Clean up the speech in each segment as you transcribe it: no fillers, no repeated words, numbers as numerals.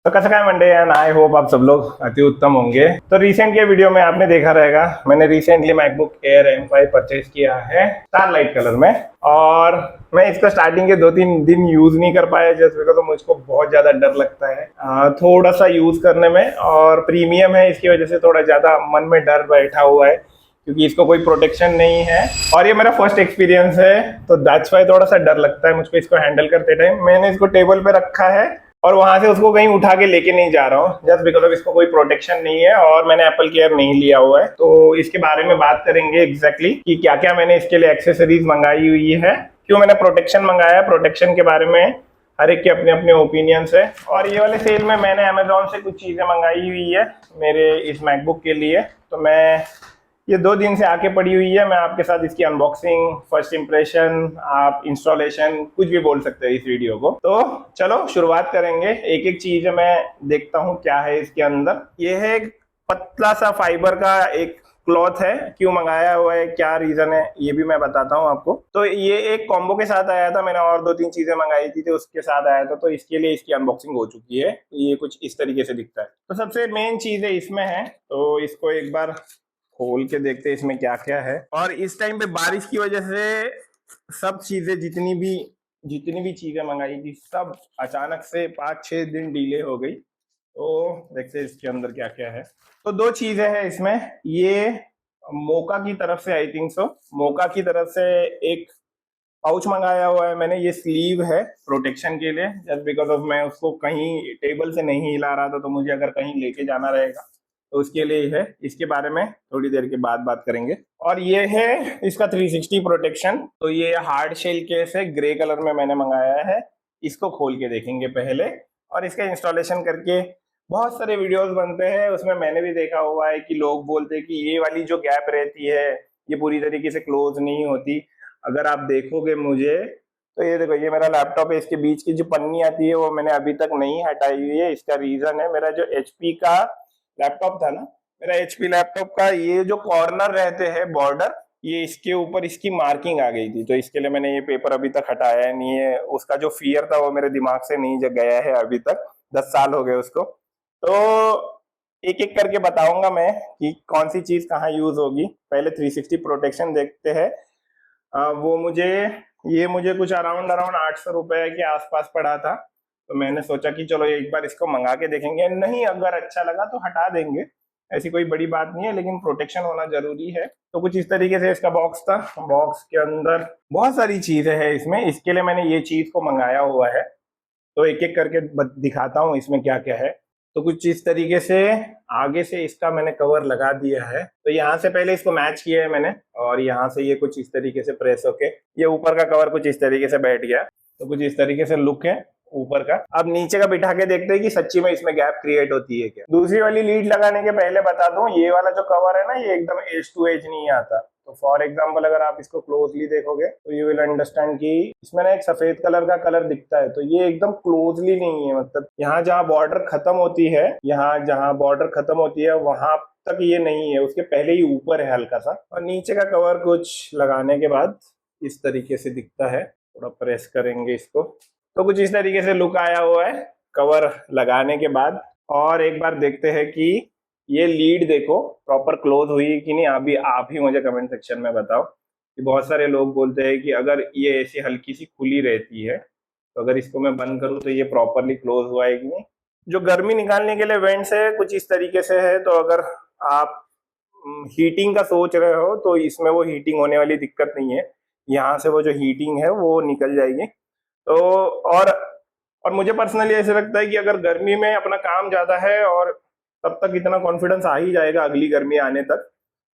तो कैसा है मंडे एंड आई होप आप सब लोग अति उत्तम होंगे। तो रिसेंट के वीडियो में आपने देखा रहेगा मैंने recently MacBook air M5 purchase किया है स्टारलाइट कलर में। और मैं इसको स्टार्टिंग के 2-3 दिन यूज नहीं कर पाया जस्ट बिकॉज तो मुझको बहुत ज्यादा डर लगता है थोड़ा सा यूज करने में, और प्रीमियम है इसकी वजह से थोड़ा ज्यादा मन में डर बैठा हुआ है क्योंकि इसको कोई प्रोटेक्शन नहीं है और ये मेरा फर्स्ट एक्सपीरियंस है, तो दैट्स वाई थोड़ा सा डर लगता है मुझको इसको हैंडल करते टाइम। मैंने इसको टेबल पे रखा है और वहां से उसको कहीं उठा के लेके नहीं जा रहा हूँ जस्ट बिकॉज ऑफ इसको कोई प्रोटेक्शन नहीं है और मैंने एप्पल केयर नहीं लिया हुआ है। तो इसके बारे में बात करेंगे एग्जैक्टली कि क्या क्या मैंने इसके लिए एक्सेसरीज मंगाई हुई है, क्यों मैंने प्रोटेक्शन मंगाया, प्रोटेक्शन के बारे में हर एक के अपने अपने ओपिनियंस है। और ये वाले सेल में मैंने अमेजोन से कुछ चीजें मंगाई हुई है मेरे इस मैकबुक के लिए, तो मैं ये 2 दिन से आके पड़ी हुई है। मैं आपके साथ इसकी अनबॉक्सिंग, फर्स्ट इंप्रेशन, आप इंस्टॉलेशन कुछ भी बोल सकते हैं इस वीडियो को। तो चलो शुरुआत करेंगे, एक एक चीज मैं देखता हूँ क्या है इसके अंदर। ये है एक पतला सा फाइबर का एक क्लॉथ है, क्यों मंगाया हुआ है, क्या रीजन है, ये भी मैं बताता हूँ आपको। तो ये एक कॉम्बो के साथ आया था, मैंने और 2-3 चीजें मंगाई थी तो उसके साथ आया था, तो इसके लिए इसकी अनबॉक्सिंग हो चुकी है। ये कुछ इस तरीके से दिखता है। तो सबसे मेन चीज है इसमें है, तो इसको एक बार खोल के देखते हैं इसमें क्या क्या है। और इस टाइम पे बारिश की वजह से सब चीजें जितनी भी चीजें मंगाई थी सब अचानक से 5-6 दिन डिले हो गई। तो देखते हैं इसके अंदर क्या क्या है। तो 2 चीजें हैं इसमें, ये मोका की तरफ से, आई थिंक सो मोका की तरफ से एक पाउच मंगाया हुआ है मैंने। ये स्लीव है प्रोटेक्शन के लिए, जस्ट बिकॉज ऑफ मैं उसको कहीं टेबल से नहीं हिला रहा था, तो मुझे अगर कहीं लेके जाना रहेगा तो उसके लिए है। इसके बारे में थोड़ी देर के बाद बात करेंगे। और ये है इसका 360 प्रोटेक्शन। तो ये हार्ड शेल केस है, ग्रे कलर में मैंने मंगाया है। इसको खोल के देखेंगे पहले और इसका इंस्टॉलेशन करके। बहुत सारे वीडियोस बनते हैं, उसमें मैंने भी देखा हुआ है कि लोग बोलते हैं कि ये वाली जो गैप रहती है ये पूरी तरीके से क्लोज नहीं होती। अगर आप देखोगे मुझे तो ये देखो, ये मेरा लैपटॉप है, इसके बीच की जो पन्नी आती है वो मैंने अभी तक नहीं हटाई हुई है। इसका रीजन है, मेरा जो HP का लैपटॉप था ना, मेरा HP लैपटॉप का ये जो कॉर्नर रहते हैं बॉर्डर, ये इसके ऊपर इसकी मार्किंग आ गई थी, तो इसके लिए मैंने ये पेपर अभी तक हटाया नहीं है। उसका जो फियर था वो मेरे दिमाग से नहीं गया है अभी तक, 10 साल हो गए उसको। तो एक एक करके बताऊंगा मैं कि कौन सी चीज कहाँ यूज होगी। पहले 360 प्रोटेक्शन देखते हैं। वो मुझे कुछ अराउंड 800 रुपए के आसपास पड़ा था, तो मैंने सोचा कि चलो एक बार इसको मंगा के देखेंगे, नहीं अगर अच्छा लगा तो हटा देंगे, ऐसी कोई बड़ी बात नहीं है, लेकिन प्रोटेक्शन होना जरूरी है। तो कुछ इस तरीके से इसका बॉक्स था। बॉक्स के अंदर बहुत सारी चीजें हैं इसमें, इसके लिए मैंने ये चीज को मंगाया हुआ है। तो एक एक करके दिखाता हूँ इसमें क्या क्या है। तो कुछ इस तरीके से आगे से इसका मैंने कवर लगा दिया है, तो यहाँ से पहले इसको मैच किया है मैंने, और यहाँ से ये कुछ इस तरीके से प्रेस होके ये ऊपर का कवर कुछ इस तरीके से बैठ गया। तो कुछ इस तरीके से लुक है ऊपर का। अब नीचे का बिठा के देखते हैं कि सच्ची में इसमें गैप क्रिएट होती है क्या। दूसरी वाली लीड लगाने के पहले बता दूं, ये वाला जो कवर है ना, ये एकदम एज टू एज नहीं आता। तो फॉर एग्जाम्पल अगर आप इसको क्लोजली देखोगे तो यू विल अंडरस्टैंड कि इसमें ना एक सफेद कलर का कलर दिखता है, तो ये एकदम क्लोजली नहीं है। मतलब यहाँ जहाँ बॉर्डर खत्म होती है, यहाँ जहाँ बॉर्डर खत्म होती है वहां तक ये नहीं है, उसके पहले ही ऊपर है हल्का सा। और नीचे का कवर कुछ लगाने के बाद इस तरीके से दिखता है। थोड़ा प्रेस करेंगे इसको तो कुछ इस तरीके से लुक आया हुआ है कवर लगाने के बाद। और एक बार देखते हैं कि ये लीड देखो प्रॉपर क्लोज हुई कि नहीं। अभी आप ही मुझे कमेंट सेक्शन में बताओ कि बहुत सारे लोग बोलते हैं कि अगर ये ऐसी हल्की सी खुली रहती है तो अगर इसको मैं बंद करूं तो ये प्रॉपरली क्लोज हुआ है कि नहीं। जो गर्मी निकालने के लिए वेंट्स है कुछ इस तरीके से है, तो अगर आप हीटिंग का सोच रहे हो तो इसमें वो हीटिंग होने वाली दिक्कत नहीं है, यहाँ से वो जो हीटिंग है वो निकल जाएगी। तो और मुझे पर्सनली ऐसे लगता है कि अगर गर्मी में अपना काम ज्यादा है और तब तक इतना कॉन्फिडेंस आ ही जाएगा अगली गर्मी आने तक,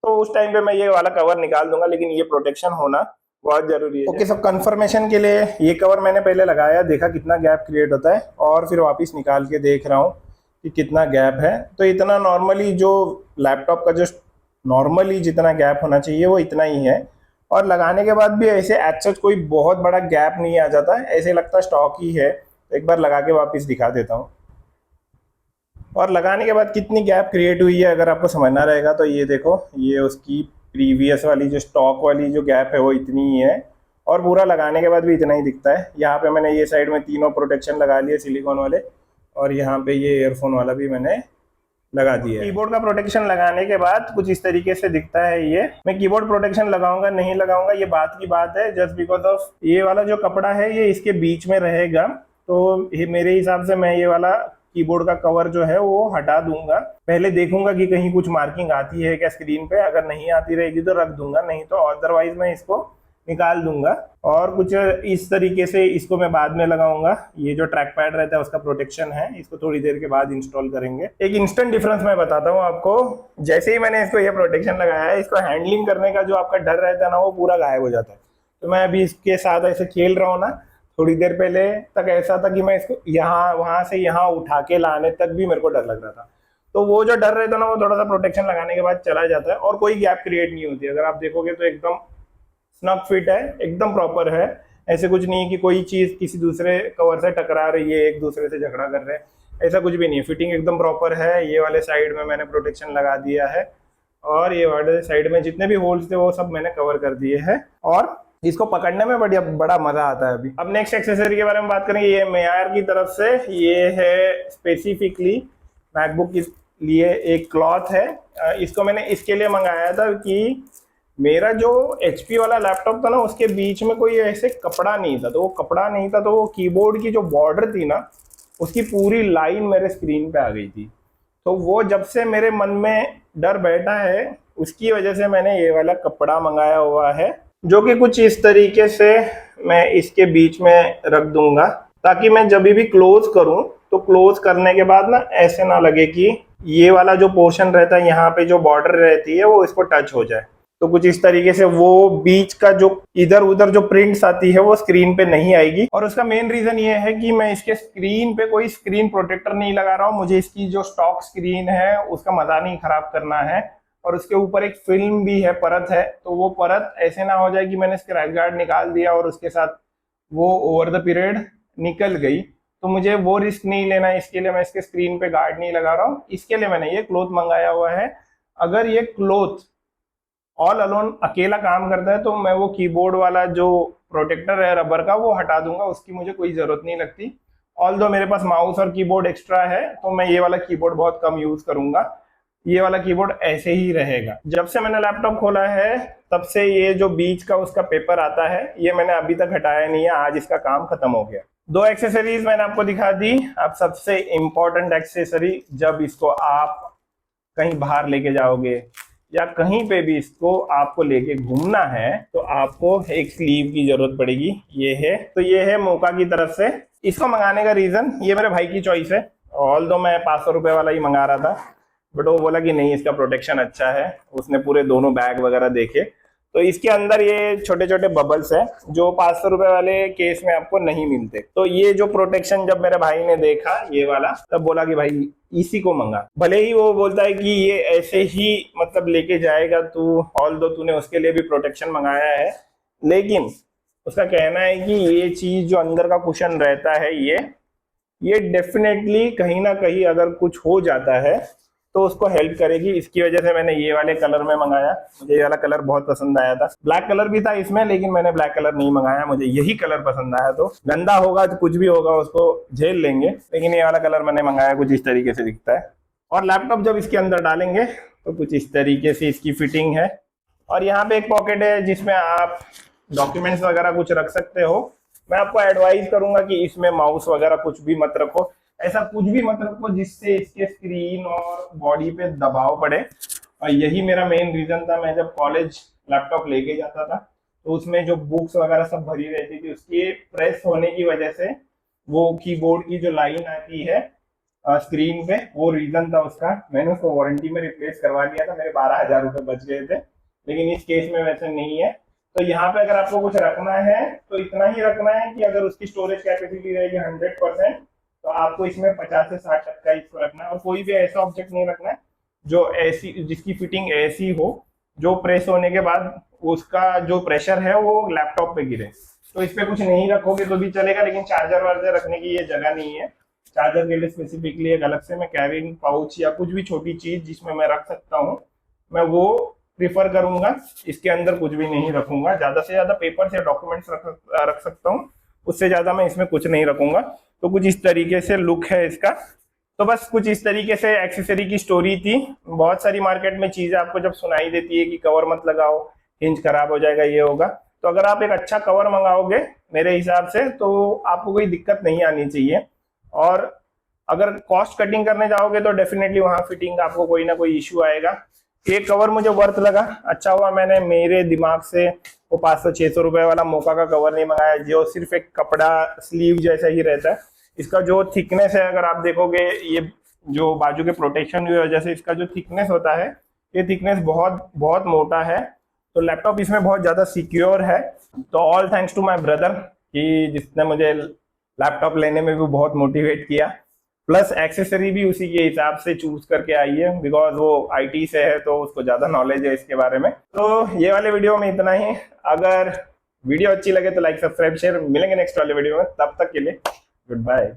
तो उस टाइम पे मैं ये वाला कवर निकाल दूंगा, लेकिन ये प्रोटेक्शन होना बहुत जरूरी है। ओके, सब कंफर्मेशन के लिए ये कवर मैंने पहले लगाया, देखा कितना गैप क्रिएट होता है, और फिर वापस निकाल के देख रहा हूँ कि कितना गैप है। तो इतना नॉर्मली जो लैपटॉप का जो नॉर्मली जितना गैप होना चाहिए वो इतना ही है। और लगाने के बाद भी ऐसे एज सच कोई बहुत बड़ा गैप नहीं आ जाता है, ऐसे लगता है स्टॉक ही है। तो एक बार लगा के वापस दिखा देता हूँ। और लगाने के बाद कितनी गैप क्रिएट हुई है अगर आपको समझना रहेगा तो ये देखो, ये उसकी प्रीवियस वाली जो स्टॉक वाली जो गैप है वो इतनी ही है, और पूरा लगाने के बाद भी इतना ही दिखता है। यहाँ पे मैंने ये साइड में तीनों प्रोटेक्शन लगा लिए सिलिकॉन वाले, और यहाँ पे ये ईयरफोन वाला भी मैंने लगा दिया है। कीबोर्ड का प्रोटेक्शन लगाने के बाद कुछ इस तरीके से दिखता है ये। मैं कीबोर्ड प्रोटेक्शन लगाऊंगा नहीं लगाऊंगा ये बात की बात है, जस्ट बिकॉज ऑफ ये वाला जो कपड़ा है ये इसके बीच में रहेगा, तो ये मेरे हिसाब से मैं ये वाला कीबोर्ड का कवर जो है वो हटा दूंगा। पहले देखूंगा कि कहीं कुछ मार्किंग आती है क्या स्क्रीन पे, अगर नहीं आती रहेगी तो रख दूंगा, नहीं तो अदरवाइज मैं इसको निकाल दूंगा। और कुछ इस तरीके से इसको मैं बाद में लगाऊंगा। ये जो ट्रैक पैड रहता है उसका प्रोटेक्शन है, इसको थोड़ी देर के बाद इंस्टॉल करेंगे। एक इंस्टेंट डिफरेंस मैं बताता हूँ आपको। जैसे ही मैंने इसको ये प्रोटेक्शन लगाया है, इसको हैंडलिंग करने का जो आपका डर रहता है ना वो पूरा गायब हो जाता है। तो मैं अभी इसके साथ ऐसे खेल रहा हूँ ना, थोड़ी देर पहले तक ऐसा था कि मैं इसको यहाँ वहां से यहाँ उठा के लाने तक भी मेरे को डर लग रहा था। तो वो जो डर रहता है ना वो थोड़ा सा प्रोटेक्शन लगाने के बाद चला जाता है और कोई गैप क्रिएट नहीं होती। अगर आप देखोगे तो एकदम स्नग फिट है, एकदम प्रॉपर है। ऐसे कुछ नहीं है कि कोई चीज किसी दूसरे कवर से टकरा रही है, एक दूसरे से झगड़ा कर रहे हैं, ऐसा कुछ भी नहीं है। फिटिंग एकदम प्रॉपर है। ये वाले साइड में मैंने प्रोटेक्शन लगा दिया है और ये वाले साइड में जितने भी होल्स थे वो सब मैंने कवर कर दिए हैं और इसको पकड़ने में बड़ा मजा आता है। अभी अब नेक्स्ट एक्सेसरी के बारे में बात करेंगे। ये मेयार की तरफ से ये है स्पेसिफिकली मैकबुक के लिए एक क्लॉथ है। इसको मैंने इसके लिए मंगाया था कि मेरा जो HP वाला लैपटॉप था ना उसके बीच में कोई ऐसे कपड़ा नहीं था, तो वो कपड़ा नहीं था तो वो कीबोर्ड की जो बॉर्डर थी ना उसकी पूरी लाइन मेरे स्क्रीन पे आ गई थी। तो वो जब से मेरे मन में डर बैठा है उसकी वजह से मैंने ये वाला कपड़ा मंगाया हुआ है, जो कि कुछ इस तरीके से मैं इसके बीच में रख दूंगा ताकि मैं जब भी क्लोज करूं तो क्लोज करने के बाद ना ऐसे ना लगे कि ये वाला जो पोर्शन रहता है यहाँ पे जो बॉर्डर रहती है वो इसको टच हो जाए। तो कुछ इस तरीके से वो बीच का जो इधर उधर जो प्रिंट्स आती है वो स्क्रीन पे नहीं आएगी। और उसका मेन रीजन ये है कि मैं इसके स्क्रीन पे कोई स्क्रीन प्रोटेक्टर नहीं लगा रहा हूँ। मुझे इसकी जो स्टॉक स्क्रीन है उसका मजा नहीं खराब करना है और उसके ऊपर एक फिल्म भी है, परत है, तो वो परत ऐसे ना हो जाए कि मैंने स्क्रैच गार्ड निकाल दिया और उसके साथ वो ओवर द पीरियड निकल गई। तो मुझे वो रिस्क नहीं लेना है, इसके लिए मैं इसके स्क्रीन पे गार्ड नहीं लगा रहा हूँ। इसके लिए मैंने ये क्लोथ मंगाया हुआ है। अगर ये क्लोथ ऑल अलोन अकेला काम करता है तो मैं वो कीबोर्ड वाला जो प्रोटेक्टर है रबर का वो हटा दूंगा, उसकी मुझे कोई जरूरत नहीं लगती। ऑल्दो मेरे पास माउस और कीबोर्ड एक्स्ट्रा है तो मैं ये वाला कीबोर्ड बहुत कम यूज करूंगा, ये वाला कीबोर्ड ऐसे ही रहेगा। जब से मैंने लैपटॉप खोला है तब से ये जो बीच का उसका पेपर आता है ये मैंने अभी तक हटाया नहीं है, आज इसका काम खत्म हो गया। दो एक्सेसरीज मैंने आपको दिखा दी। अब सबसे इंपॉर्टेंट एक्सेसरी, जब इसको आप कहीं बाहर लेके जाओगे या कहीं पे भी इसको आपको लेके घूमना है तो आपको एक स्लीव की जरूरत पड़ेगी। ये है, तो ये है मोका की तरफ से। इसको मंगाने का रीजन, ये मेरे भाई की चॉइस है। ऑल्दो मैं 500 रुपए वाला ही मंगा रहा था बट वो बोला कि नहीं इसका प्रोटेक्शन अच्छा है। उसने पूरे दोनों बैग वगैरह देखे तो इसके अंदर ये छोटे छोटे बबल्स है जो 500 रुपए वाले केस में आपको नहीं मिलते। तो ये जो प्रोटेक्शन जब मेरे भाई ने देखा ये वाला तब बोला कि भाई इसी को मंगा। भले ही वो बोलता है कि ये ऐसे ही मतलब लेके जाएगा तू, ऑल्दो तूने उसके लिए भी प्रोटेक्शन मंगाया है, लेकिन उसका कहना है कि ये चीज जो अंदर का कुशन रहता है ये डेफिनेटली कहीं ना कहीं अगर कुछ हो जाता है तो उसको हेल्प करेगी। इसकी वजह से मैंने ये वाले कलर में मंगाया। मुझे ये वाला कलर बहुत पसंद आया था। ब्लैक कलर भी था इसमें लेकिन मैंने ब्लैक कलर नहीं मंगाया, मुझे यही कलर पसंद आया। तो गंदा होगा तो कुछ भी होगा उसको झेल लेंगे, लेकिन ये वाला कलर मैंने मंगाया, कुछ इस तरीके से दिखता है। और लैपटॉप जब इसके अंदर डालेंगे तो कुछ इस तरीके से इसकी फिटिंग है। और यहाँ पे एक पॉकेट है जिसमें आप डॉक्यूमेंट्स वगैरह कुछ रख सकते हो। मैं आपको एडवाइज करूंगा कि इसमें माउस वगैरह कुछ भी मत रखो, ऐसा कुछ भी मत रखो जिससे इसके स्क्रीन और बॉडी पे दबाव पड़े। और यही मेरा मेन रीजन था। मैं जब कॉलेज लैपटॉप लेके जाता था तो उसमें जो बुक्स वगैरह सब भरी रहती थी, उसके प्रेस होने की वजह से वो कीबोर्ड की जो लाइन आती है स्क्रीन पे, वो रीजन था उसका। मैंने उसको वारंटी में रिप्लेस करवा लिया था, मेरे 12,000 रुपए बच गए थे। लेकिन इस केस में वैसे नहीं है। तो यहाँ पे अगर आपको कुछ रखना है तो इतना ही रखना है कि अगर उसकी स्टोरेज कैपेसिटी रहेगी 100% तो आपको इसमें 50 से 60 का इसको रखना है। और कोई भी ऐसा ऑब्जेक्ट नहीं रखना है जो ऐसी, जिसकी फिटिंग ऐसी हो जो प्रेस होने के बाद उसका जो प्रेशर है वो लैपटॉप पे गिरे। तो इस पे कुछ नहीं रखोगे तो भी चलेगा, लेकिन चार्जर वार्जर रखने की ये जगह नहीं है। चार्जर के लिए स्पेसिफिकली एक अलग से मैं कैरिंग पाउच या कुछ भी छोटी चीज जिसमें मैं रख सकता हूँ, मैं वो प्रिफर करूंगा। इसके अंदर कुछ भी नहीं रखूंगा। ज्यादा से ज्यादा पेपर्स या डॉक्यूमेंट्स रख सकता हूँ, उससे ज़्यादा मैं इसमें कुछ नहीं रखूंगा। तो कुछ इस तरीके से लुक है इसका। तो बस कुछ इस तरीके से एक्सेसरी की स्टोरी थी। बहुत सारी मार्केट में चीज़ें आपको जब सुनाई देती है कि कवर मत लगाओ, हिंज खराब हो जाएगा, ये होगा, तो अगर आप एक अच्छा कवर मंगाओगे मेरे हिसाब से तो आपको कोई दिक्कत नहीं आनी चाहिए। और अगर कॉस्ट कटिंग करने जाओगे तो डेफिनेटली वहां फिटिंग का आपको कोई ना कोई इश्यू आएगा। ये कवर मुझे वर्थ लगा, अच्छा हुआ मैंने मेरे दिमाग से वो 500-600 रुपए वाला मोका का कवर नहीं मंगाया जो सिर्फ एक कपड़ा स्लीव जैसा ही रहता है। इसका जो थिकनेस है अगर आप देखोगे, ये जो बाजू के प्रोटेक्शन की वजह से इसका जो थिकनेस होता है, ये थिकनेस बहुत बहुत मोटा है। तो लैपटॉप इसमें बहुत ज़्यादा सिक्योर है। तो all thanks to my brother कि जिसने मुझे लैपटॉप लेने में भी बहुत मोटिवेट किया, प्लस एक्सेसरी भी उसी के हिसाब से चूज करके आई है बिकॉज वो आईटी से है तो उसको ज़्यादा नॉलेज है इसके बारे में। तो ये वाले वीडियो में इतना ही। अगर वीडियो अच्छी लगे तो लाइक, सब्सक्राइब, शेयर। मिलेंगे नेक्स्ट वाले वीडियो में, तब तक के लिए गुड बाय।